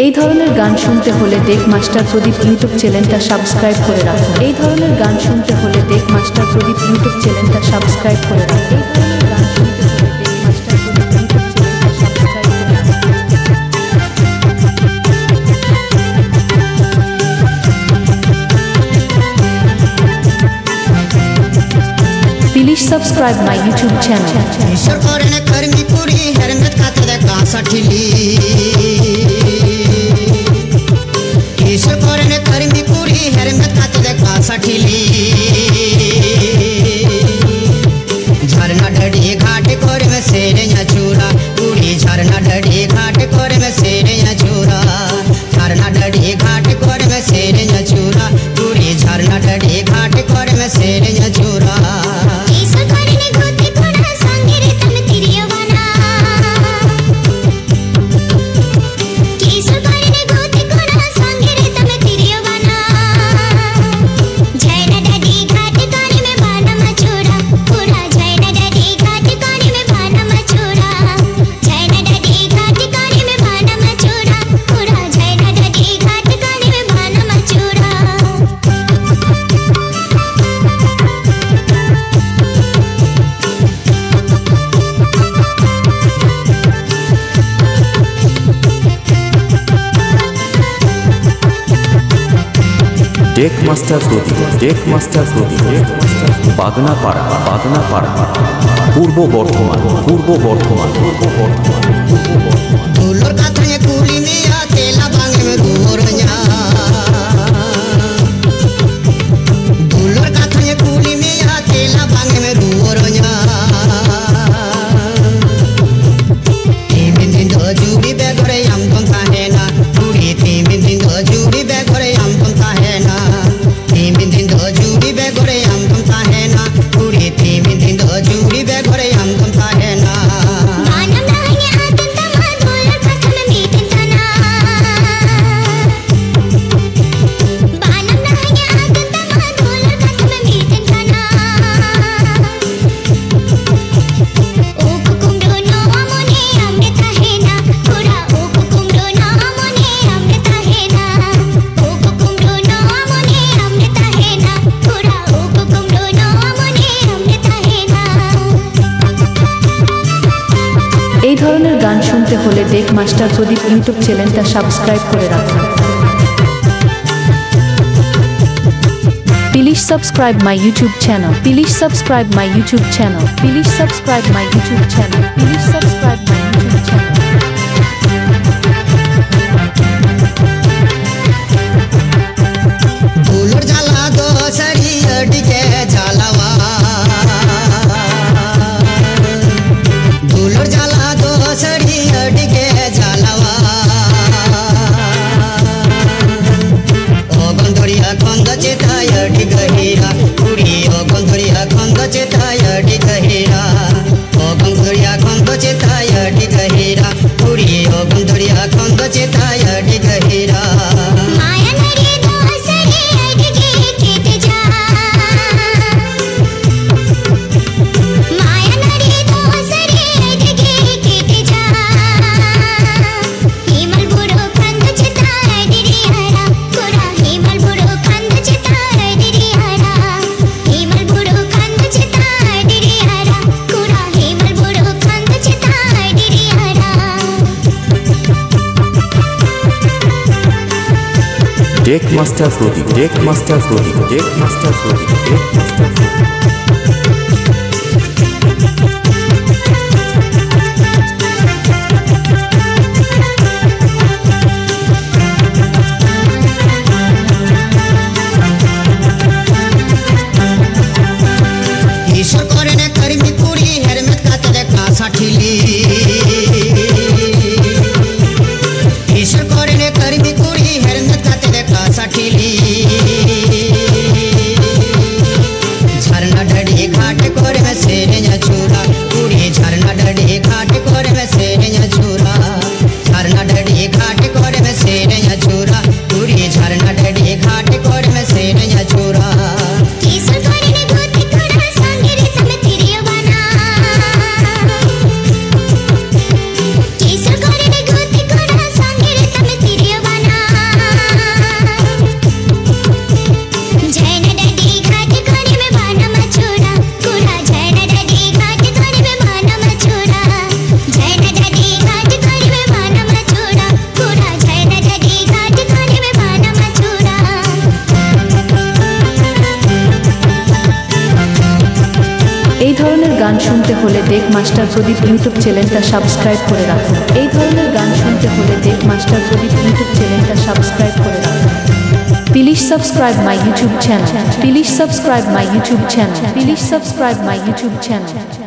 এই ধরনের গান শুনতে হলে দেখ মাস্টার প্রদীপ ইউটিউব চ্যানেলটা সাবস্ক্রাইব করে রাখুন। এই ধরনের গান শুনতে হলে দেখ মাস্টার প্রদীপ ইউটিউব চ্যানেলটা সাবস্ক্রাইব করে রাখুন। এই ধরনের গান শুনতে হলে দেখ মাস্টার প্রদীপ ইউটিউব চ্যানেলটা সাবস্ক্রাইব করে রাখুন। Please subscribe my YouTube channel. सरकारने कर्मी पुरी हेरमेत खाते कासाठिली सरकारने कर्मी पुरी हेरमेत खाते कासाठिली झरना डडी घाट कर में सेरे या चूरा पूरी झरना डडी घाट कर में सेरे या चूरा झरना डडी घाट कर में सेरे या चूरा पूरी झरना डडी घाट कर में सेरे या चूरा डेक मास्टर प्रदीप बागनापाड़ा पूर्व बर्धमान दूलर काथरे कुली मिया तेला भांगे में गोरन्या दूलर काथरे कुली मिया तेला भांगे में गोरन्या तीन दो जुबी बेगरे हम तुम काहे ना पूरी तीन दो जुबी बेगरे हम तुम काहे ना तीन दो जुबी बेगरे हम तुम काहे ना पूरी तीन दो जुबी बेगरे हम तुम काहे ना এই ধরনের গান শুনতে হলে দেখ মাস্টার প্রদীপ ইউটিউব চ্যানেলটা সাবস্ক্রাইব করে রাখুন। Please subscribe my YouTube channel. Please subscribe my YouTube channel. Please subscribe my YouTube channel. Please subscribe my YouTube channel. दूलर जाला दो सरी अडिके जालावा दूलर जाला दो सरी अडिके जालावा ओ गंधरिया खंद चेताय अडि गहिरा पूरी ओ गंधरिया खंद चेताय अडि गहिरा ओ गंधरिया खंद चेताय अडि गहिरा पूरी ओ गंधरिया खंद चेताय अडि गहिरा डेक मास्टर प्रदीप ईश्वर करने कर्मी पूरी हेरमेत खाते कासाठिली ईश्वर करने कर्मी पूरी हेरमेत खाते कासाठिली झरना শুনতে হলে দেক মাস্টার প্রদীপ ইউটিউব চ্যানেলটা সাবস্ক্রাইব করে রাখুন। এই ধরনের গান শুনতে হলে দেক মাস্টার প্রদীপ ইউটিউব চ্যানেলটা সাবস্ক্রাইব করে রাখুন। Please subscribe my YouTube channel. Please subscribe my YouTube channel. Please subscribe my YouTube channel.